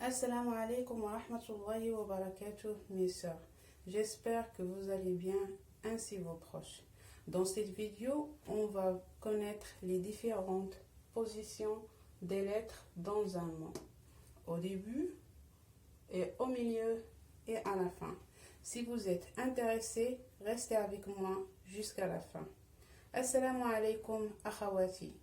Assalamu alaikum wa rahmatullahi wa barakatuh, mes sœurs. J'espère que vous allez bien, ainsi vos proches. Dans cette vidéo, on va connaître les différentes positions des lettres dans un mot. Au début, et au milieu et à la fin. Si vous êtes intéressés, restez avec moi jusqu'à la fin. Assalamu alaikum akhawati.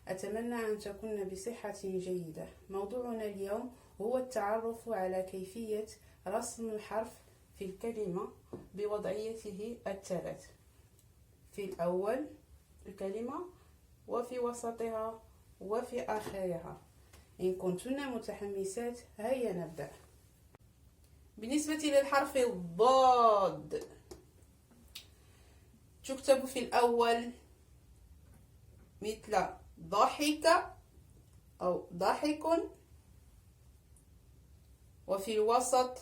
أتمنى أن تكون بصحة جيدة. موضوعنا اليوم هو التعرف على كيفية رسم الحرف في الكلمة بوضعيته الثلاث. في الأول الكلمة، وفي وسطها، وفي آخرها. إن كنتن متحمسات هيا نبدأ. بالنسبة للحرف الضاد، تكتب في الأول مثل ضحك أو ضحك، وفي الوسط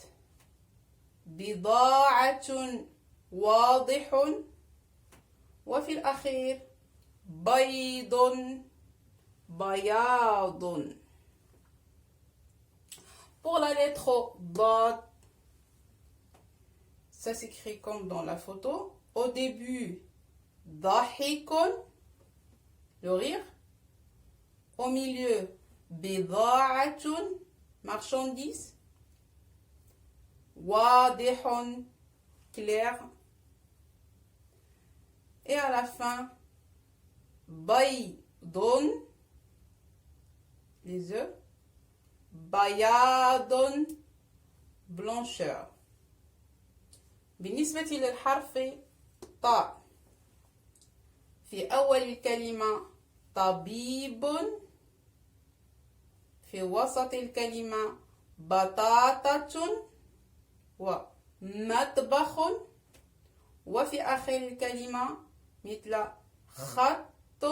بضاعة واضح، وفي الأخير بيض بياض. Pour la lettre ضاد, ça s'écrit comme dans la photo. Au début, ضحك, le rire. Au milieu, بضاعة, marchandise. واضح, clair. Et à la fin, بيض, les œufs. بياض, blancheur. بالنسبة للحرف طاء، في أول الكلمة طبيب، في وسط الكلمة بطاطا ومطبخ، وفي آخر الكلمة مثل خط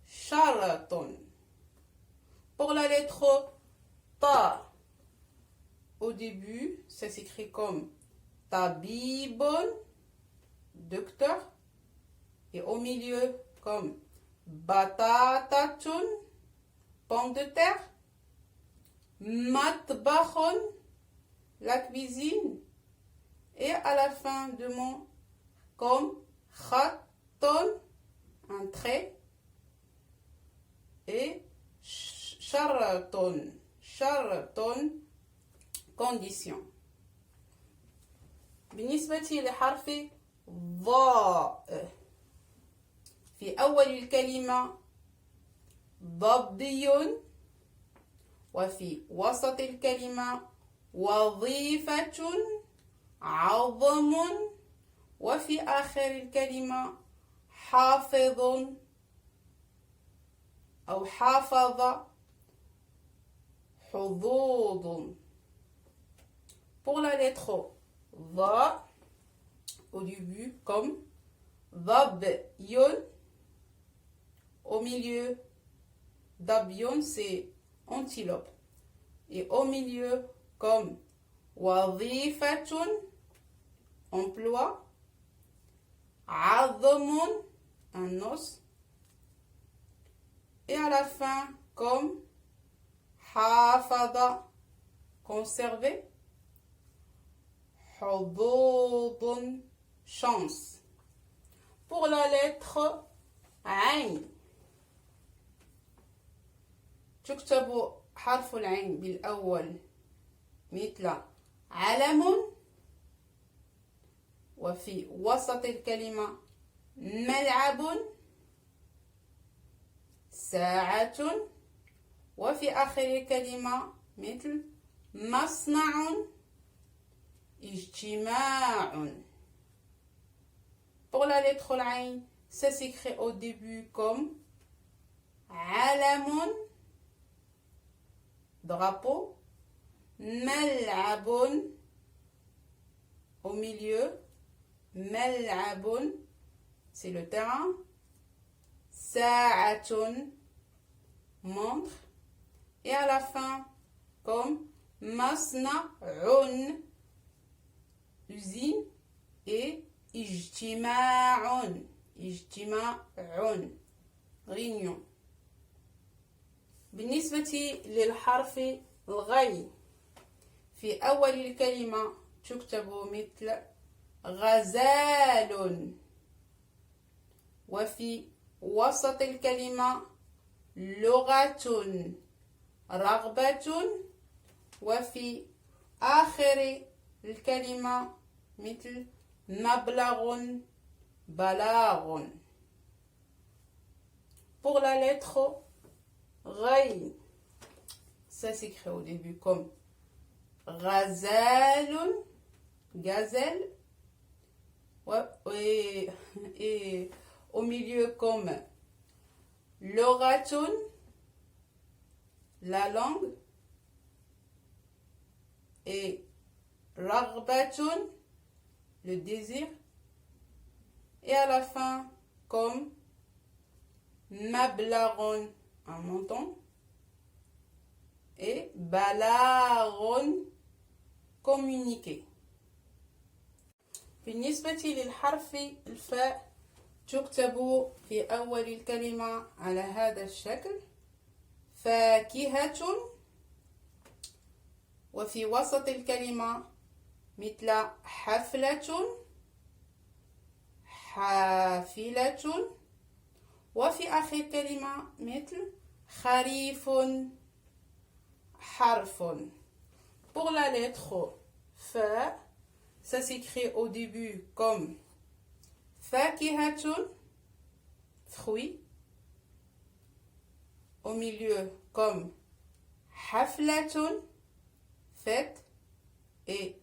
شرط. Pour la lettre ta, au début, ça s'écrit comme tabibon, docteur, et au milieu comme batatatun, pomme de terre, matbachon, la cuisine, et à la fin du mot comme khaton, un trait, et شرط condition. بالنسبة لحرف ضاء، في أول الكلمة ضبي، وفي وسط الكلمة وظيفة عظم، وفي آخر الكلمة حافظ أو حافظ حظوظ. Pour la lettre ض, au début comme ضبيون, au milieu ضبيون c'est antilope, et au milieu comme وظيفة emploi, عظم un os, et à la fin comme حافظ conserver, حظوظ chance. Pour la lettre عين، تكتب حرف العين بالأول مثل علم، وفي وسط الكلمة ملعب، ساعة، وفي آخر الكلمة مثل مصنع، اجتماع. Pour la lettre العين, ça s'écrit au début comme علم, drapeau, ملعب, au milieu, ملعب, c'est le terrain, ساعة, montre, et à la fin comme مصنع, usine, et اجتماع, réunion. بالنسبة للحرف الغي في أول الكلمة تكتب مثل غزال، وفي وسط الكلمة لغة رغبة، وفي آخر الكلمة مثل مبلغ بلاغ. Pour la lettre غي, ça s'écrit au début comme غزال, gazelle, et au milieu comme لغة, la langue, et رغبة, le désir, et à la fin comme مبلغ, un montant, et بلاغ, communiquer. بالنسبة للحرف الفاء تكتب في أول الكلمة على هذا الشكل فاكهة، وفي وسط الكلمة مثل حفلة حافلة، وفي آخر الكلمة مثل خريف حرف. Pour la lettre fa, ça s'écrit au début comme fakihatun, fruit, au milieu comme haflatun, fête, et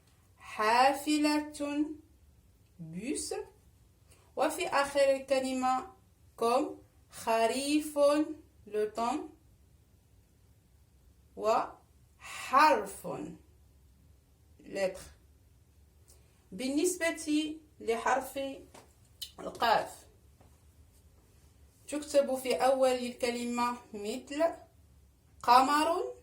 hafilatun, bus, وفي آخر الكلمة comme خريف, le temps, وحرف, lettre. بالنسبة لحرف القاف تكتب في أول الكلمة مثل قمر،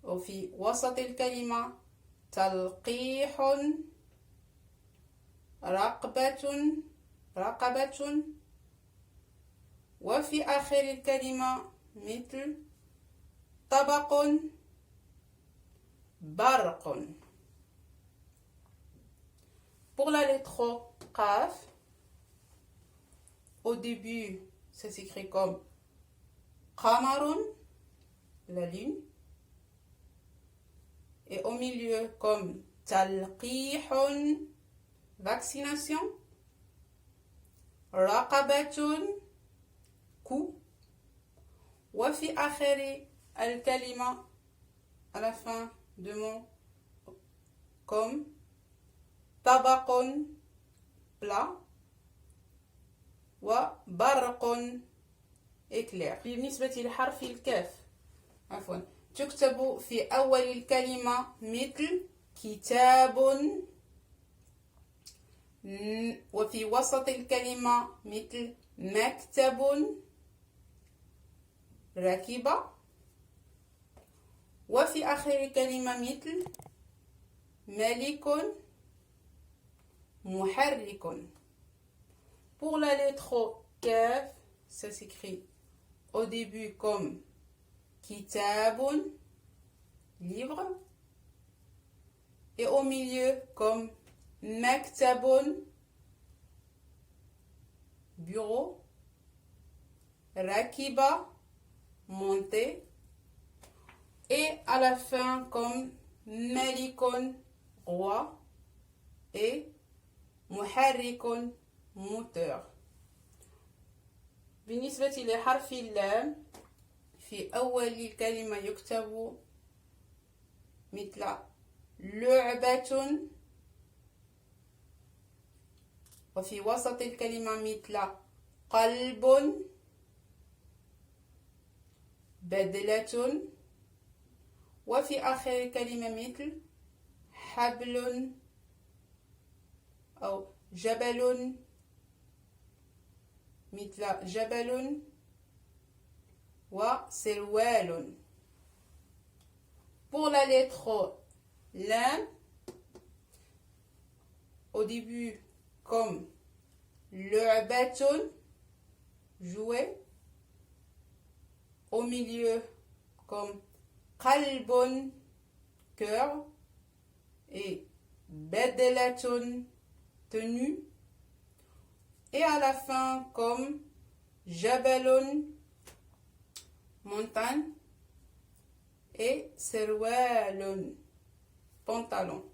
وفي وسط الكلمة تلقيح رقبة، وفي آخر الكلمة مثل طبق برق. Pour la lettre qaf, au début ça s'écrit comme qamarun, la lune, et au milieu comme talqihun, vaccination, raqabatun, coup, وفي آخر الكلمة, à la fin de mot, comme طبق, plat, وبرق, éclair. بالنسبة لحرف الكاف عفوا تكتب في أول الكلمة مثل كتاب، وفي وسط الكلمة مثل مكتب ركب، وفي آخر الكلمة مثل ملك محرك. Pour la lettre kaf, ça s'écrit au début comme kitabun, livre, et au milieu comme maktabun, bureau, rakiba, monter, et à la fin comme malikun, roi, et muharrikun, moteur. بالنسبة لحرف اللام في أول الكلمة يكتب مثل لعبة، وفي وسط الكلمة مثل قلب بدلة، وفي آخر الكلمة مثل حبل أو جبل، مثل جبل وسروال. Pour la lettre lam, au début comme لعبة, jouer, au milieu comme qalbun, cœur, et badlatun, tenue, et à la fin comme jabalun, montagne, et sirwalun, pantalon.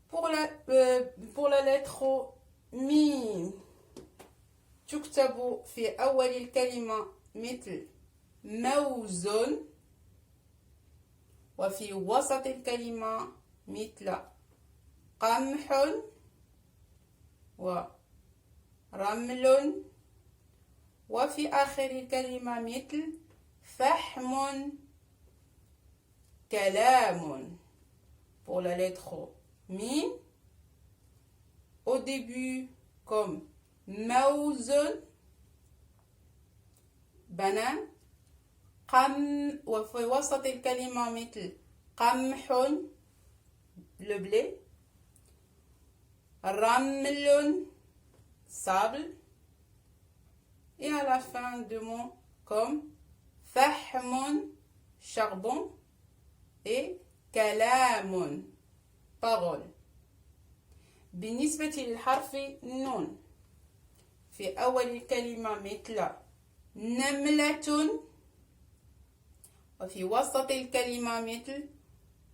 Pour la lettre ميم تكتب في أول الكلمة مثل موزون، وفي وسط الكلمة مثل قمح ورمل، وفي آخر الكلمة مثل فحم كلام. Pour la lettre mim, au début comme موزون banane، وفي وسط الكلمة مثل قمح le blé، رمل sable، et à la fin du mot comme فحم charbon et كلام parole. بالنسبة للحرف نون في أول الكلمة مثل نملة، وفي وسط الكلمة مثل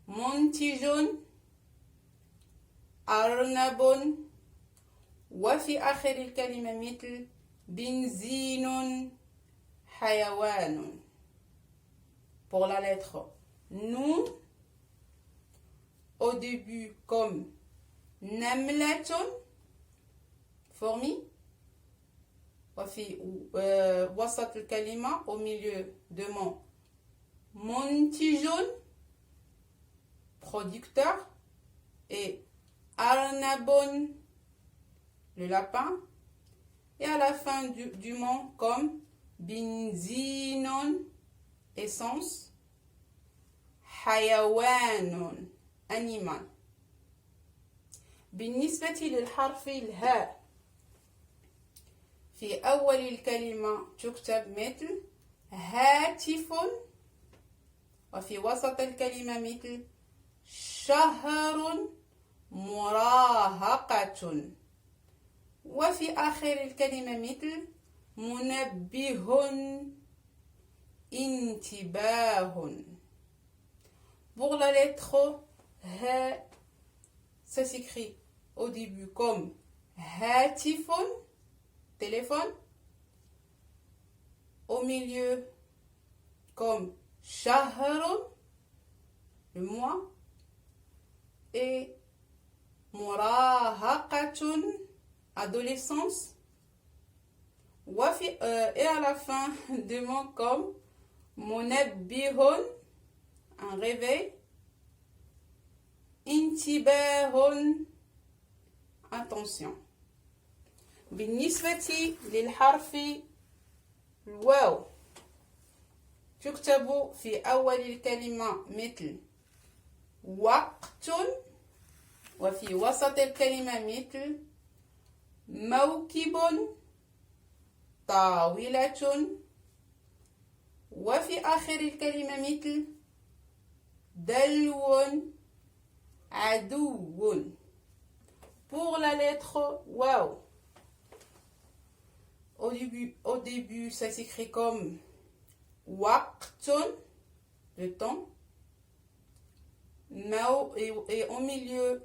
منتج أرنب، وفي آخر الكلمة مثل بنزين حيوان. Pour la lettre نون au début comme نملة fourmi، وفي وسط الكلمة au milieu de mot منتج producteur et أرنب le lapin، et à la fin du mot comme بنزين essence، حيوان animal. بالنسبة للحرف الهاء في أول الكلمة تكتب مثل هاتف، وفي وسط الكلمة مثل شهر مراهقة، وفي آخر الكلمة مثل منبه انتباه. Pour la lettre H, ça s'écrit au début comme hatifun, téléphone, au milieu comme shahrun, le mois, et murahaqatun, adolescence, et à la fin du mot comme munabbihun, un réveil, intibahun, attention. بالنسبة للحرف الواو تكتب في أول الكلمة مثل وقت، وفي وسط الكلمة مثل موكب طاولة، وفي آخر الكلمة مثل دلو عدو. Pour la lettre waouh, au début ça s'écrit comme waqtun, le temps, et au milieu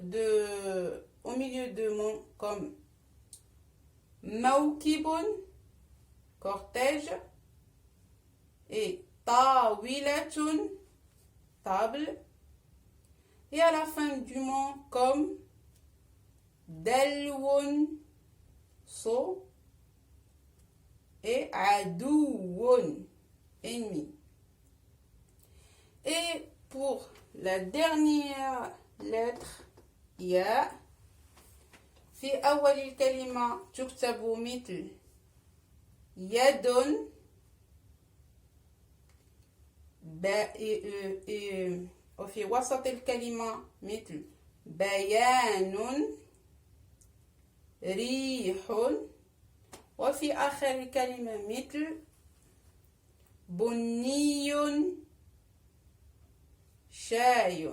de mots comme mawkibun, cortège, et tawilatun, table, et à la fin du mot comme dalwun, saut, et adouun, ennemi. Et pour la dernière lettre يا في أول الكلمة تكتب مثل يد، وفي وسط الكلمة مثل بيان، ريح، وفي آخر الكلمة مثل بني شاي.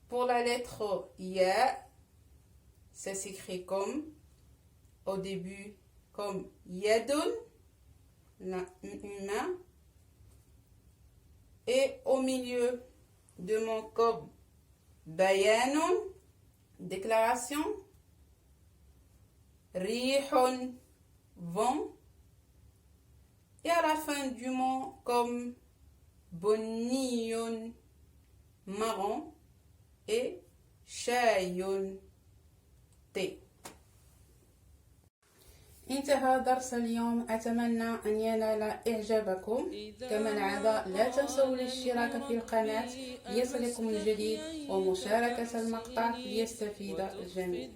Pour la lettre Ya, ça s'écrit comme au début comme Yadun, une main, et au milieu de mon corps Bayanun, déclaration, Rihun, vent, et à la fin du mot comme Boniyun, marron, et Shayun, thé. انتهى درس اليوم. أتمنى أن ينال إعجابكم. كما العادة لا تنسوا الاشتراك في القناة ليصلكم الجديد ومشاركة المقطع ليستفيد الجميع.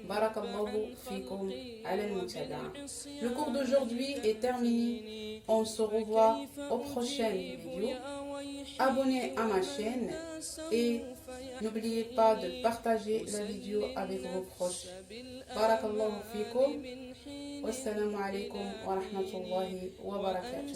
بارك الله فيكم على المتابعة. Le cours d'aujourd'hui est terminé. On se revoit aux prochaines vidéos. Abonnez à ma chaîne et n'oubliez pas de partager la vidéo avec vos proches. بارك الله فيكم. والسلام عليكم ورحمة الله وبركاته.